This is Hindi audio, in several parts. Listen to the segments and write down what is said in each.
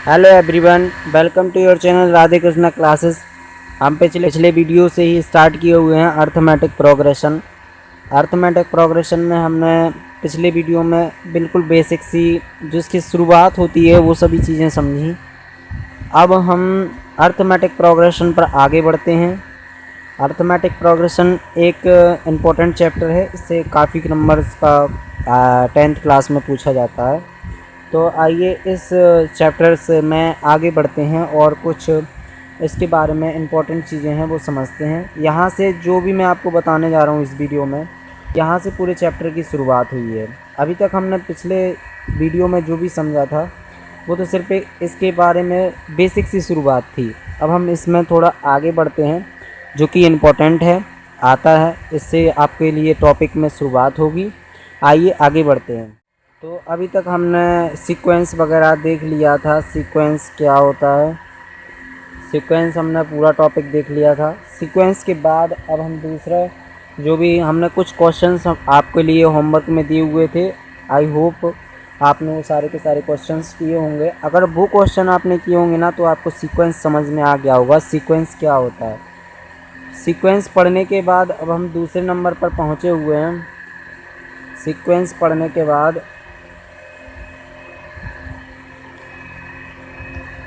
Hello everyone, welcome to your channel Radhe Krishna classes. हम पिछले वीडियो से ही स्टार्ट किए हुए हैं अर्थमेटिक प्रोग्रेशन। अर्थमेटिक प्रोग्रेशन में हमने पिछले वीडियो में बिल्कुल बेसिक सी जिसकी शुरुआत होती है वो सभी चीज़ें समझी। अब हम अर्थमेटिक प्रोग्रेशन पर आगे बढ़ते हैं। अर्थमेटिक प्रोग्रेशन एक इम्पोर्टेंट चैप्टर है, इससे काफ़ी नंबर्स का 10th क्लास में पूछा जाता है। तो आइए इस चैप्टर से में आगे बढ़ते हैं और कुछ इसके बारे में इम्पोर्टेंट चीज़ें हैं वो समझते हैं। यहाँ से जो भी मैं आपको बताने जा रहा हूँ इस वीडियो में, यहाँ से पूरे चैप्टर की शुरुआत हुई है। अभी तक हमने पिछले वीडियो में जो भी समझा था वो तो सिर्फ इसके बारे में बेसिक सी शुरुआत थी। अब हम इसमें थोड़ा आगे बढ़ते हैं जो कि इम्पोर्टेंट है, आता है, इससे आपके लिए टॉपिक में शुरुआत होगी। आइए आगे बढ़ते हैं। तो अभी तक हमने सीक्वेंस वगैरह देख लिया था, सीक्वेंस क्या होता है, सीक्वेंस हमने पूरा टॉपिक देख लिया था। सीक्वेंस के बाद अब हम दूसरा जो भी हमने कुछ क्वेश्चंस आपके लिए होमवर्क में दिए हुए थे, आई होप आपने वो सारे के सारे क्वेश्चंस किए होंगे। अगर वो क्वेश्चन आपने किए होंगे ना तो आपको सीक्वेंस समझ में आ गया होगा सीक्वेंस क्या होता है। सीक्वेंस पढ़ने के बाद अब हम दूसरे नंबर पर पहुँचे हुए हैं। सीक्वेंस पढ़ने के बाद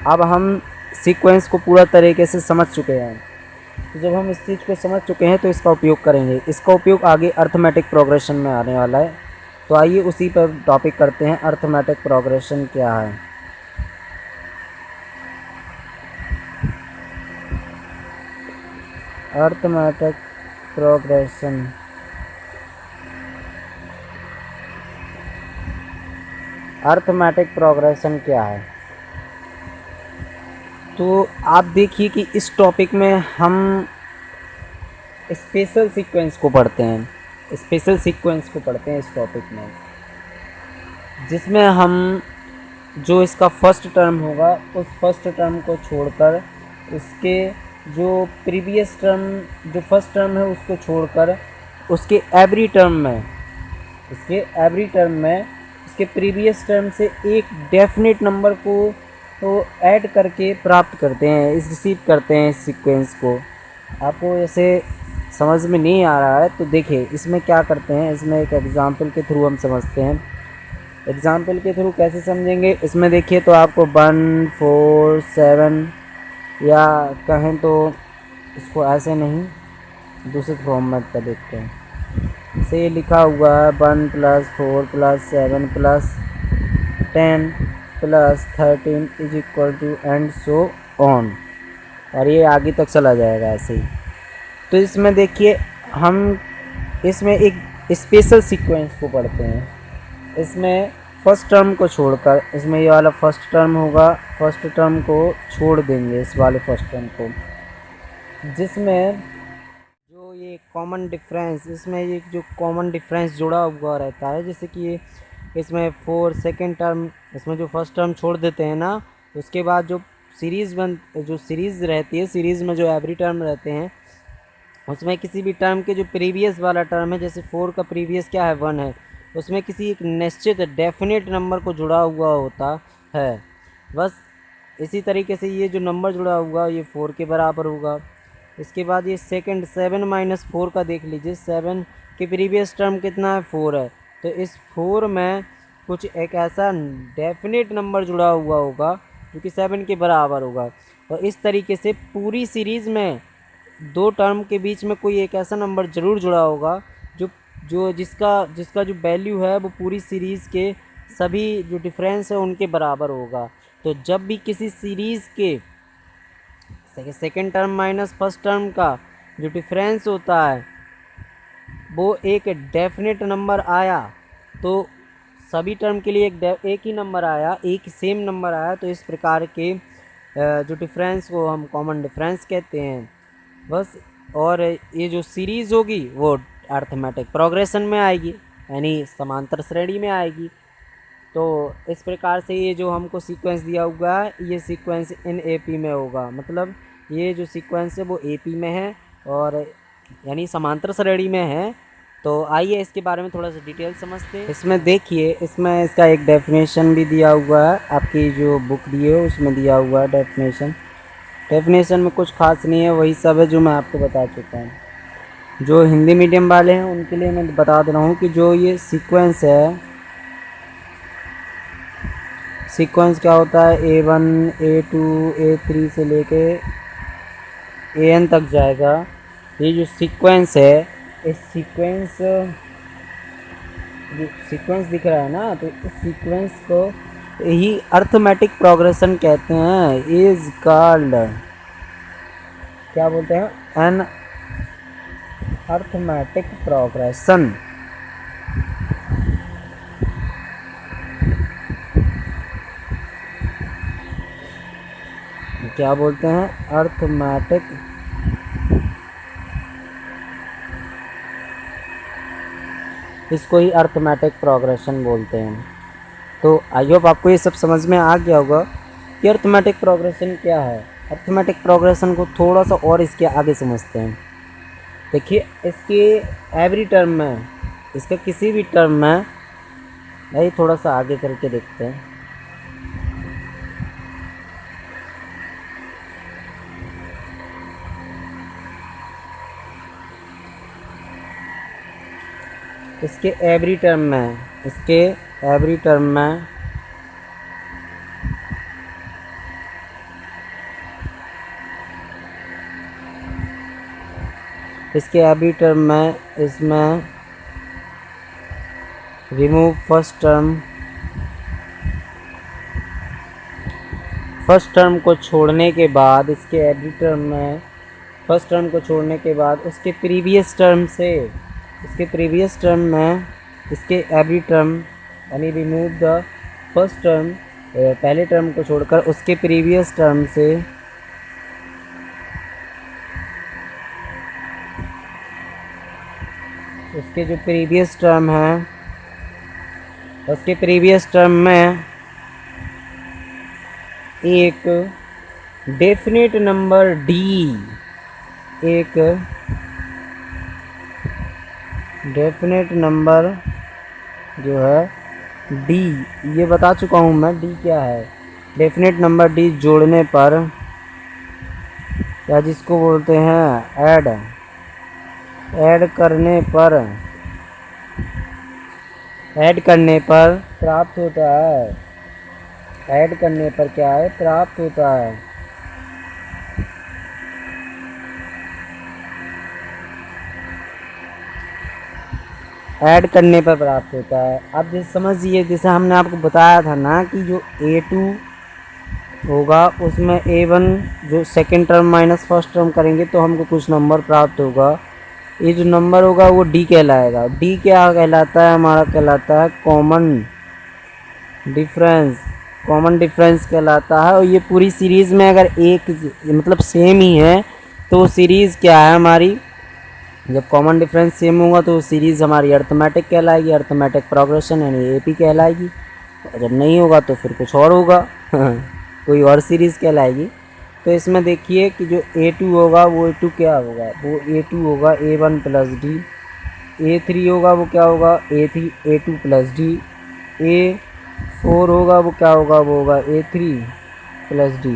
अब हम सीक्वेंस को पूरा तरीके से समझ चुके हैं। तो जब हम इस चीज़ को समझ चुके हैं तो इसका उपयोग करेंगे। इसका उपयोग आगे अर्थमेटिक प्रोग्रेशन में आने वाला है। तो आइए उसी पर टॉपिक करते हैं, अर्थमेटिक प्रोग्रेशन क्या है। अर्थमेटिक प्रोग्रेशन अर्थमेटिक प्रोग्रेशन क्या है। तो आप देखिए कि इस टॉपिक में हम स्पेशल सीक्वेंस को पढ़ते हैं, स्पेशल सीक्वेंस को पढ़ते हैं इस टॉपिक में, जिसमें हम जो इसका फर्स्ट टर्म होगा उस फर्स्ट टर्म को छोड़कर उसके जो प्रीवियस टर्म जो फर्स्ट टर्म है उसको छोड़कर उसके एवरी टर्म में इसके प्रीवियस टर्म से एक डेफिनेट नंबर को तो ऐड करके प्राप्त करते हैं, रिसीव करते हैं इस सीक्वेंस को। आपको ऐसे समझ में नहीं आ रहा है तो देखिए इसमें क्या करते हैं, इसमें एक एग्जांपल के थ्रू हम समझते हैं। एग्जांपल के थ्रू कैसे समझेंगे, इसमें देखिए तो आपको 1 4 7 या कहें तो इसको ऐसे नहीं दूसरे फॉर्मेट पर देखते हैं। इसे ये लिखा हुआ है 1 + 4 + 7 + 10 + 13 = एंड सो ऑन, और ये आगे तक चला जाएगा ऐसे ही। तो इसमें देखिए हम इसमें एक स्पेशल सीक्वेंस को पढ़ते हैं। इसमें फर्स्ट टर्म को छोड़कर, इसमें ये वाला फर्स्ट टर्म होगा, फर्स्ट टर्म को छोड़ देंगे इस वाले फर्स्ट टर्म को, जिसमें जो ये कॉमन डिफरेंस, इसमें ये जो कॉमन डिफरेंस जुड़ा हुआ रहता है, जैसे कि ये इसमें 4 सेकेंड टर्म, इसमें जो फर्स्ट टर्म छोड़ देते हैं ना, उसके बाद जो सीरीज़ रहती है, सीरीज़ में जो एवरी टर्म रहते हैं उसमें किसी भी टर्म के जो प्रीवियस वाला टर्म है, जैसे 4 का प्रीवियस क्या है 1 है, उसमें किसी एक निश्चित डेफिनेट नंबर को जुड़ा हुआ होता है। बस इसी तरीके से ये जो नंबर जुड़ा हुआ ये 4 के बराबर होगा। इसके बाद ये सेकंड 7 - 4 का देख लीजिए, 7 के प्रीवियस टर्म कितना है 4 है, तो इस 4 में कुछ एक ऐसा डेफिनेट नंबर जुड़ा हुआ होगा जो कि 7 के बराबर होगा। और इस तरीके से पूरी सीरीज़ में दो टर्म के बीच में कोई एक ऐसा नंबर ज़रूर जुड़ा होगा जो जो जिसका जो वैल्यू है वो पूरी सीरीज़ के सभी जो डिफरेंस है उनके बराबर होगा। तो जब भी किसी सीरीज़ के second term minus first term का जो डिफरेंस होता है वो एक डेफिनेट नंबर आया, तो सभी टर्म के लिए एक ही नंबर आया, एक सेम नंबर आया, तो इस प्रकार के जो डिफरेंस को हम कॉमन डिफरेंस कहते हैं। बस, और ये जो सीरीज़ होगी वो अर्थमेटिक प्रोग्रेशन में आएगी, यानी समांतर श्रेणी में आएगी। तो इस प्रकार से ये जो हमको सीक्वेंस दिया हुआ है ये सीक्वेंस इन एपी में होगा, मतलब ये जो सीक्वेंस है वो एपी में है और यानी समांतर श्रेणी में है। तो आइए इसके बारे में थोड़ा सा डिटेल समझते हैं। इसमें देखिए, इसमें इसका एक डेफिनेशन भी दिया हुआ है, आपकी जो बुक दी है उसमें दिया हुआ है डेफिनेशन। डेफिनेशन में कुछ खास नहीं है, वही सब है जो मैं आपको बता चुका हूँ। जो हिंदी मीडियम वाले हैं उनके लिए मैं बता दे रहा हूँ कि जो ये सीक्वेंस है, सीक्वेंस क्या होता है, A1 A2 A3 से लेके AN तक जाएगा। ये जो सीक्वेंस है, इस सीक्वेंस, जो सीक्वेंस दिख रहा है ना, तो इस सीक्वेंस को यही अर्थमेटिक प्रोग्रेशन कहते हैं। इज कॉल्ड, क्या बोलते हैं, एन अर्थमेटिक प्रोग्रेशन। क्या बोलते हैं, अर्थमेटिक, इसको ही अर्थमेटिक प्रोग्रेशन बोलते हैं। तो आई होप आपको ये सब समझ में आ गया होगा कि अर्थमेटिक प्रोग्रेशन क्या है। अर्थमेटिक प्रोग्रेशन को थोड़ा सा और इसके आगे समझते हैं। देखिए, इसके एवरी टर्म में, इसका किसी भी टर्म में, भाई थोड़ा सा आगे करके देखते हैं। इसके एवरी टर्म में, इसके एवरी टर्म में इसके एवरी टर्म में, इसमें remove first term, first term को छोड़ने के बाद, इसके एवरी टर्म में फर्स्ट टर्म को छोड़ने के बाद उसके प्रीवियस टर्म से, इसके प्रीवियस टर्म में इसके एवरी टर्म, यानी रिमूव द फर्स्ट टर्म, पहले टर्म को छोड़कर उसके प्रीवियस टर्म से उसके जो प्रीवियस टर्म है, उसके प्रीवियस टर्म में एक डेफिनेट नंबर d, एक डेफिनेट नंबर जो है d, ये बता चुका हूँ मैं d क्या है। डेफिनेट नंबर d जोड़ने पर, या जिसको बोलते हैं ऐड, ऐड करने पर, ऐड करने पर प्राप्त होता है। ऐड करने पर क्या है, प्राप्त होता है। ऐड करने पर प्राप्त होता है। अब जैसे समझिए, जैसे हमने आपको बताया था ना कि जो A2 होगा उसमें A1 जो second term minus first term करेंगे तो हमको कुछ नंबर प्राप्त होगा। ये जो नंबर होगा वो D कहलाएगा। D क्या कहलाता है, हमारा कहलाता है कॉमन डिफरेंस, कॉमन डिफरेंस कहलाता है। और ये पूरी सीरीज़ में अगर एक मतलब सेम ही है तो सीरीज़ क्या है हमारी, जब कॉमन डिफरेंस सेम होगा तो सीरीज़ हमारी अर्थमेटिक कहलाएगी, अर्थमेटिक प्रोग्रेशन यानी AP कहलाएगी। और जब नहीं होगा तो फिर कुछ और होगा कोई और सीरीज़ कहलाएगी। तो इसमें देखिए कि जो A2 होगा वो A2 क्या होगा, वो A2 होगा A1 प्लस D। A3 होगा वो क्या होगा, A2 प्लस D। A4 होगा वो क्या होगा, वो होगा A3 प्लस D।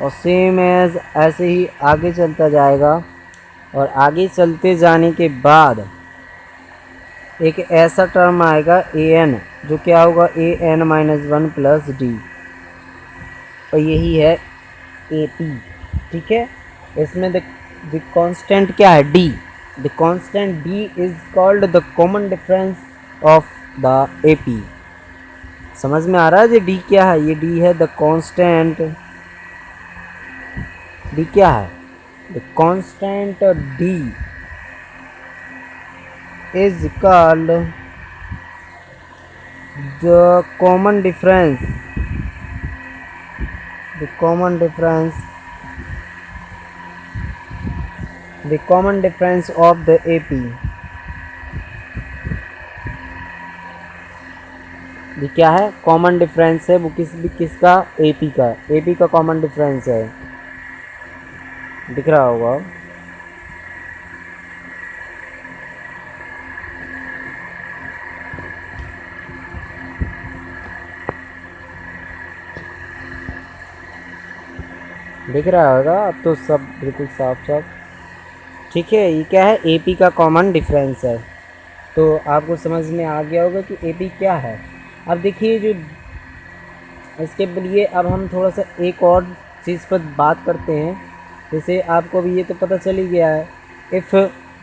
और सेम एज ऐसे ही आगे चलता जाएगा। और आगे चलते जाने के बाद एक ऐसा टर्म आएगा AN, जो क्या होगा AN-1 प्लस D। और यही है AP, ठीक है। इसमें द कांस्टेंट क्या है, D। The constant D is called the common difference of the AP। समझ में आ रहा है, ये D क्या है, ये D है द कांस्टेंट। D क्या है, the constant D is called the common difference, the common difference of the AP। ये क्या है, कॉमन डिफरेंस है, वो किसका, AP का कॉमन डिफरेंस है। दिख रहा होगा। दिख रहा होगा अब तो सब बिल्कुल साफ साफ। ठीक है, ये क्या है, एपी का कॉमन डिफरेंस है। तो आपको समझ में आ गया होगा कि एपी क्या है। अब देखिए जो इसके लिए अब हम थोड़ा सा एक और चीज़ पर बात करते हैं। जैसे आपको अभी ये तो पता चल ही गया है, इफ़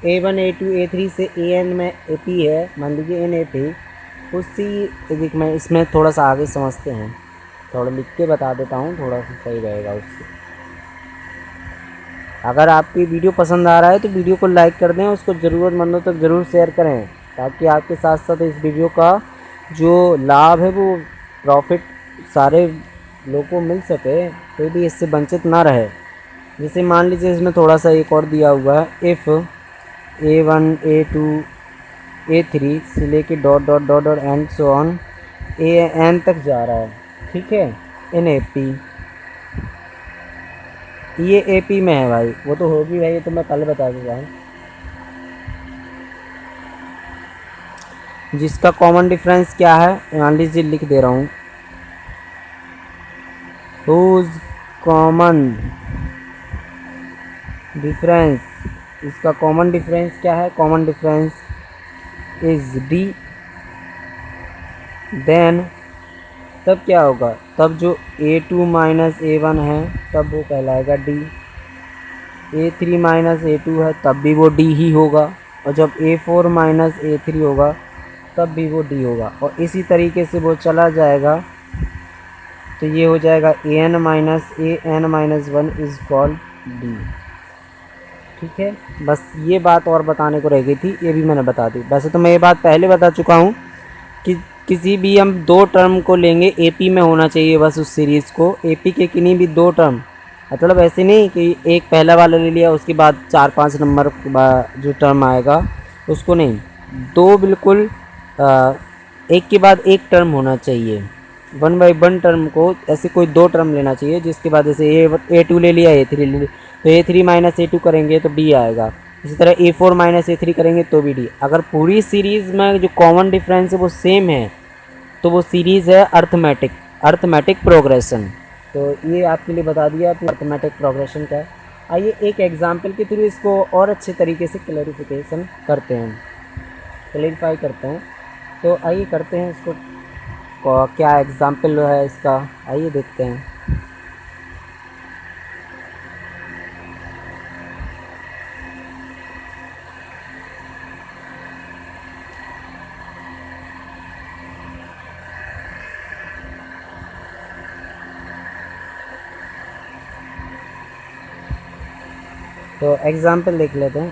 A1 A2 A3 से AN में AP है, मान लीजिए NAP, उसी देख मैं इसमें थोड़ा सा आगे समझते हैं, थोड़ा लिख के बता देता हूँ, थोड़ा सा सही रहेगा उससे। अगर आपकी वीडियो पसंद आ रहा है तो वीडियो को लाइक कर दें, उसको ज़रूरतमंदों तक ज़रूर शेयर करें, ताकि आपके साथ साथ इस वीडियो का जो लाभ है वो प्रॉफिट सारे लोगों को मिल सके, कोई भी इससे वंचित ना रहे। जैसे मान लीजिए इसमें थोड़ा सा एक और दिया हुआ है, इफ़ A1 A2 A3 से लेके डॉट डॉट डॉट और एंड सो ऑन AN तक जा रहा है, ठीक है, NAP, ये AP में है भाई, वो तो होगी भाई, ये तो मैं कल बता दूँगा, जिसका कॉमन डिफरेंस क्या है मान लीजिए लिख दे रहा हूँ, हुज कॉमन डिफरेंस, इसका कॉमन डिफरेंस क्या है, common difference is D, then तब क्या होगा, तब जो A2 माइनस A1 है तब वो कहलाएगा D, A3 माइनस A2 है तब भी वो D ही होगा, और जब A4 माइनस A3 होगा तब भी वो D होगा, और इसी तरीके से वो चला जाएगा। तो ये हो जाएगा AN minus AN-1 is called D। ठीक है, बस ये बात और बताने को रह गई थी, ये भी मैंने बता दी। वैसे तो मैं ये बात पहले बता चुका हूँ कि किसी भी हम दो टर्म को लेंगे AP में होना चाहिए, बस उस सीरीज़ को AP के किन्हीं भी दो टर्म, मतलब ऐसे नहीं कि एक पहला वाला ले लिया उसके बाद 4-5 नंबर जो टर्म आएगा उसको नहीं, दो बिल्कुल एक के बाद एक टर्म होना चाहिए, 1/1 टर्म को ऐसे कोई दो टर्म लेना चाहिए, जिसके बाद जैसे A2 ले लिया A3 ले लिया, तो A3 माइनस A2 करेंगे तो D आएगा, इसी तरह A4 माइनस A3 करेंगे तो भी D। अगर पूरी सीरीज़ में जो कॉमन डिफरेंस है वो सेम है तो वो सीरीज़ है अर्थमेटिक प्रोग्रेशन। तो ये आपके लिए बता दिया कि अर्थमेटिक प्रोग्रेशन क्या है। आइए एक एग्जांपल के थ्रू इसको और अच्छे तरीके से क्लैरिफिकेशन करते हैं, क्लैरिफाई करते हैं। तो आइए करते हैं इसको, क्या एग्जांपल है इसका, आइए देखते हैं। तो एग्जाम्पल देख लेते हैं।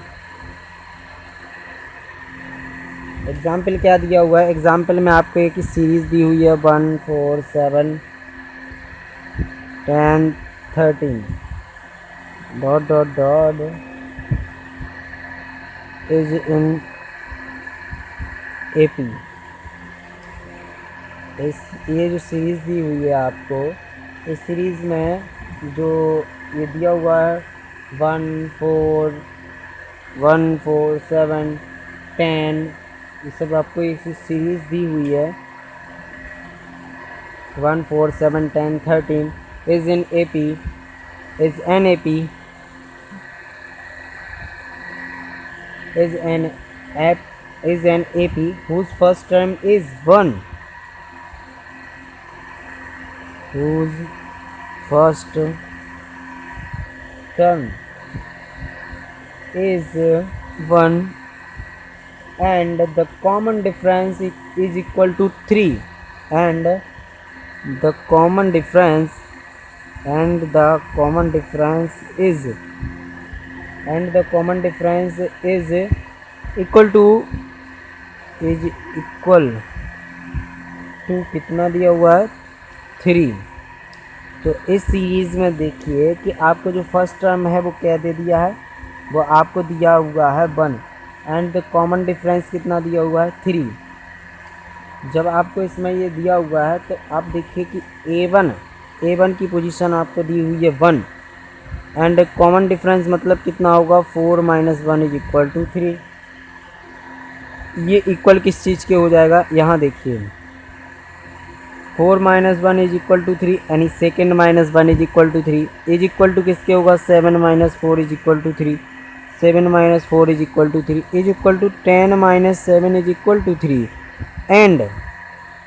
एग्जाम्पल क्या दिया हुआ है, एग्जाम्पल में आपको एक सीरीज़ दी हुई है 1 4 7 10 13 dot dot dot is in AP। ये जो सीरीज़ दी हुई है आपको, इस सीरीज़ में जो ये दिया हुआ है 1 4 7 10, ये सब आपको एक सीरीज़ दी हुई है 1 4 7 10 13 is in AP, is an AP, is an AP whose first term is 1, whose first term is 1 and the common difference is equal to 3, and the common difference is equal to कितना दिया हुआ है 3। तो इस सीरीज़ में देखिए कि आपको जो फर्स्ट टर्म है वो क्या दे दिया है, वो आपको दिया हुआ है 1 एंड द कॉमन डिफरेंस कितना दिया हुआ है 3। जब आपको इसमें ये दिया हुआ है तो आप देखिए कि A1 की पोजीशन आपको दी हुई है 1 एंड कॉमन डिफरेंस मतलब कितना होगा 4 माइनस 1 इज इक्वल टू 3। ये इक्वल किस चीज़ के हो जाएगा, यहाँ देखिए 4 माइनस 1 इज इक्वल टू 3, यानी second minus 1 is equal to 3, is equal to किसके होगा 7 minus 4 is equal to 3, 7 minus 4 is equal to 3 is equal to 10 minus 7 is equal to 3, and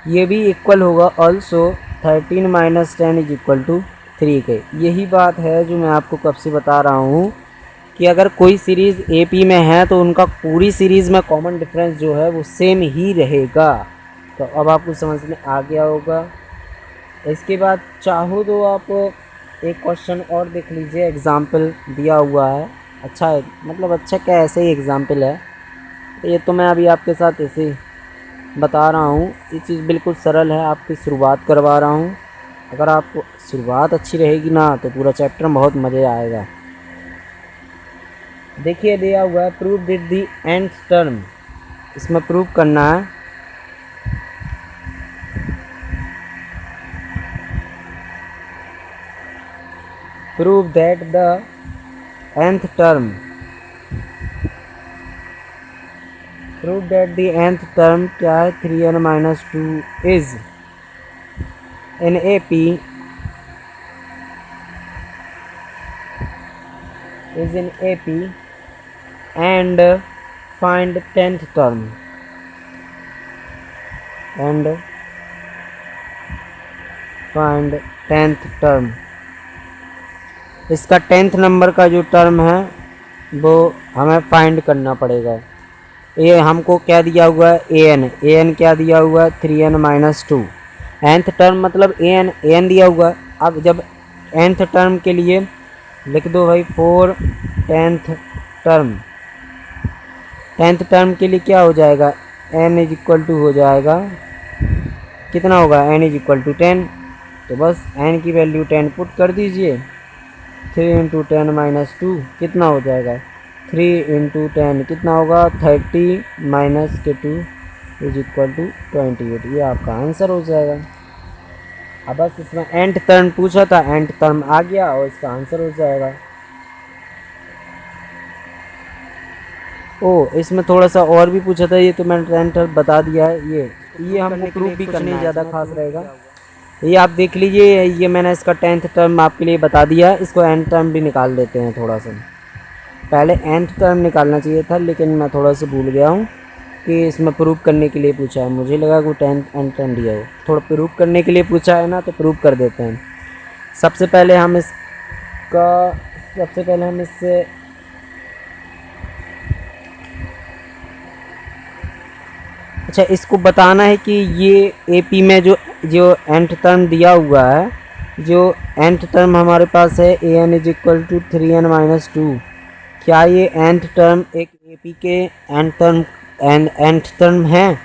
ये भी इक्वल होगा also 13 minus 10 is equal to 3 के। यही बात है जो मैं आपको कब से बता रहा हूँ कि अगर कोई सीरीज़ एपी में है तो उनका पूरी सीरीज़ में कॉमन डिफरेंस जो है वो सेम ही रहेगा। तो अब आपको समझ में आ गया होगा। इसके बाद चाहो तो आप एक क्वेश्चन और देख लीजिए, एग्ज़ाम्पल दिया हुआ है, अच्छा है, मतलब अच्छा क्या ऐसे ही एग्ज़ाम्पल है। तो ये तो मैं अभी आपके साथ ऐसे ही बता रहा हूँ, ये चीज़ बिल्कुल सरल है, आपकी शुरुआत करवा रहा हूँ। अगर आपको शुरुआत अच्छी रहेगी ना तो पूरा चैप्टर में बहुत मज़े आएगा। देखिए दिया हुआ है prove that the nth term, इसमें प्रूव करना है prove that the nth term, prove that the nth term क्या है 3n minus 2 is in AP and find 10th term and find 10th term। इसका 10th नंबर का जो टर्म है वो हमें फाइंड करना पड़ेगा। ये हमको क्या दिया हुआ है an क्या दिया हुआ है 3n माइनस 2, nth टर्म मतलब an दिया हुआ है। अब जब nth टर्म के लिए लिख दो भाई 4 10th टर्म, 10th टर्म के लिए क्या हो जाएगा n इज इक्वल टू हो जाएगा, कितना होगा n इज इक्वल टू 10, तो बस n की वैल्यू 10 पुट कर दीजिए। 3 इंटू 10 माइनस 2 कितना हो जाएगा 3 इंटू 10 कितना होगा 30 माइनस के 2 इज इक्वल टू 28, ये आपका आंसर हो जाएगा। अब बस इसमें nth टर्म पूछा था, nth टर्म आ गया और इसका आंसर हो जाएगा। ओ इसमें थोड़ा सा और भी पूछा था, ये तो मैंने 10th टर्म बता दिया है। ये हमने प्रूफ भी करना है, ज़्यादा खास रहेगा। ये आप देख लीजिए, ये मैंने इसका 10th टर्म आपके लिए बता दिया। इसको nth टर्म भी निकाल देते हैं थोड़ा सा। पहले nth टर्म निकालना चाहिए था लेकिन मैं थोड़ा सा भूल गया हूँ कि इसमें प्रूफ करने के लिए पूछा है, मुझे लगा कि 10th टर्म दिया हो। थोड़ा प्रूफ करने के लिए पूछा है ना, तो प्रूफ कर देते हैं। सबसे पहले हम इससे अच्छा इसको बताना है कि ये AP में जो nth टर्म दिया हुआ है, जो nth टर्म हमारे पास है an is equal to 3n minus 2, क्या ये nth टर्म एक AP के nth टर्म है?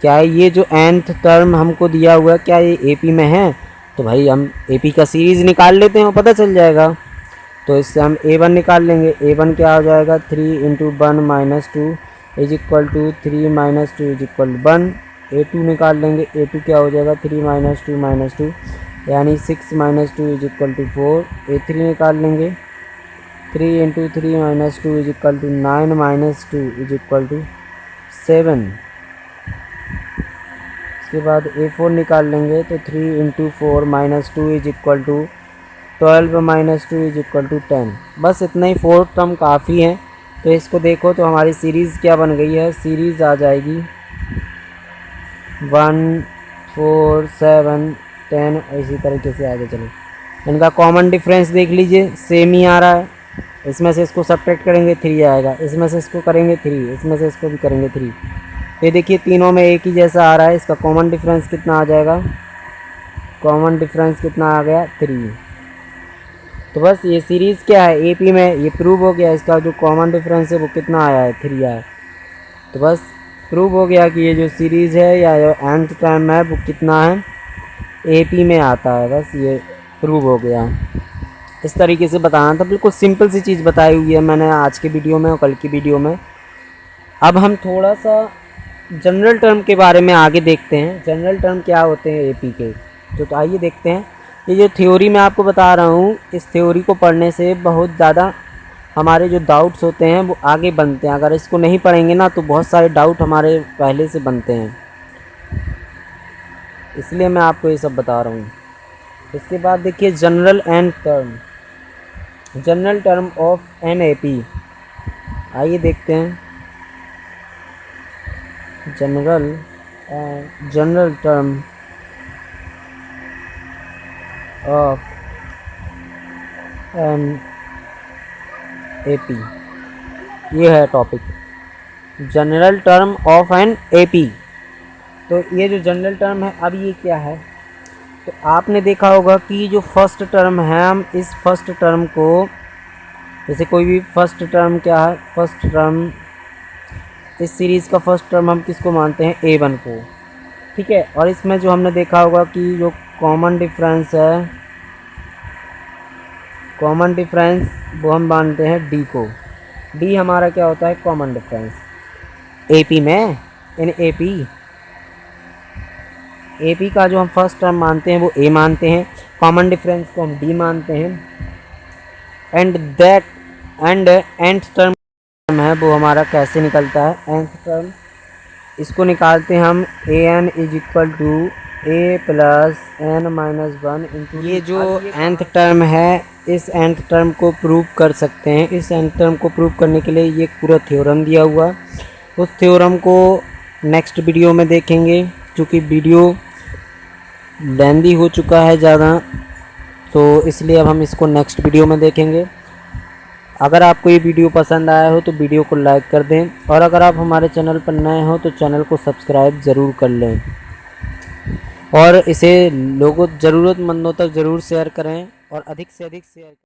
क्या ये जो nth टर्म हमको दिया हुआ है क्या ये AP में है? तो भाई हम AP का सीरीज़ निकाल लेते हैं, पता चल जाएगा। तो इससे हम A1 निकाल लेंगे। A1 क्या हो जाएगा 3 into 1 minus 2 is equal to 3 minus 2 is equal to 1। A2 निकाल लेंगे। A2 क्या हो जाएगा 3 माइनस 2 यानी 6 minus 2 is equal to 4। A3 निकाल लेंगे। 3 into 3 minus 2 is equal to 9 minus 2 is equal to 7। इसके बाद A4 निकाल लेंगे तो 3 into 4 minus 2 is equal to 12 minus 2 is equal to 10। बस इतना ही, 4 टर्म काफ़ी है। तो इसको देखो तो हमारी सीरीज़ क्या बन गई है, सीरीज़ आ जाएगी 1 4 7 10, इसी तरीके से आगे चलो। इनका कॉमन डिफरेंस देख लीजिए, सेम ही आ रहा है। इसमें से इसको सब्ट्रैक्ट करेंगे 3 आएगा, इसमें से इसको करेंगे 3, इसमें से इसको भी करेंगे 3। ये देखिए तीनों में एक ही जैसा आ रहा है। इसका कॉमन डिफरेंस कितना आ जाएगा, कॉमन डिफरेंस कितना आ गया 3। तो बस ये सीरीज़ क्या है AP में, ये प्रूव हो गया। इसका जो कॉमन डिफरेंस है वो कितना आया है 3 आया। तो बस प्रूव हो गया कि ये जो सीरीज़ है या nth टर्म है वो कितना है AP में आता है। बस ये प्रूव हो गया। इस तरीके से बताना था, बिल्कुल सिंपल सी चीज़ बताई हुई है मैंने आज के वीडियो में और कल की वीडियो में। अब हम थोड़ा सा जनरल टर्म के बारे में आगे देखते हैं। जनरल टर्म क्या होते हैं AP के, तो आइए देखते हैं। ये जो थ्योरी मैं आपको बता रहा हूँ, इस थ्योरी को पढ़ने से बहुत ज़्यादा हमारे जो डाउट्स होते हैं वो आगे बनते हैं। अगर इसको नहीं पढ़ेंगे ना तो बहुत सारे डाउट हमारे पहले से बनते हैं। इसलिए मैं आपको ये सब बता रहा हूँ। इसके बाद देखिए general and term, general term of an A P. आइए देखते हैं general term of an A P, ये है topic, general term of an A P. तो ये जो जनरल टर्म है, अब ये क्या है, तो आपने देखा होगा कि जो फर्स्ट टर्म है, हम इस फर्स्ट टर्म को, जैसे कोई भी फर्स्ट टर्म क्या है, फर्स्ट टर्म इस सीरीज़ का फर्स्ट टर्म हम किसको मानते हैं, A1 को, ठीक है। और इसमें जो हमने देखा होगा कि जो कॉमन डिफरेंस है, कॉमन डिफरेंस वो हम मानते हैं D को। D हमारा क्या होता है, कॉमन डिफरेंस। AP में, इन AP का जो हम फर्स्ट टर्म मानते हैं वो A मानते हैं, कॉमन डिफरेंस को हम D मानते हैं, एंड nth टर्म है वो हमारा कैसे निकलता है, nth टर्म, इसको निकालते हैं हम an is equal to a plus n minus 1 into, ये जो nth टर्म है, इस nth टर्म को प्रूव कर सकते हैं। इस nth टर्म को प्रूव करने के लिए ये पूरा थ्योरम दिया हुआ, उस थ्योरम को नेक्स्ट वीडियो में देखेंगे, क्योंकि वीडियो लेंदी हो चुका है ज़्यादा, तो इसलिए अब हम इसको नेक्स्ट वीडियो में देखेंगे। अगर आपको ये वीडियो पसंद आया हो तो वीडियो को लाइक कर दें, और अगर आप हमारे चैनल पर नए हो तो चैनल को सब्सक्राइब ज़रूर कर लें, और इसे लोगों ज़रूरतमंदों तक ज़रूर शेयर करें, और अधिक से अधिक शेयर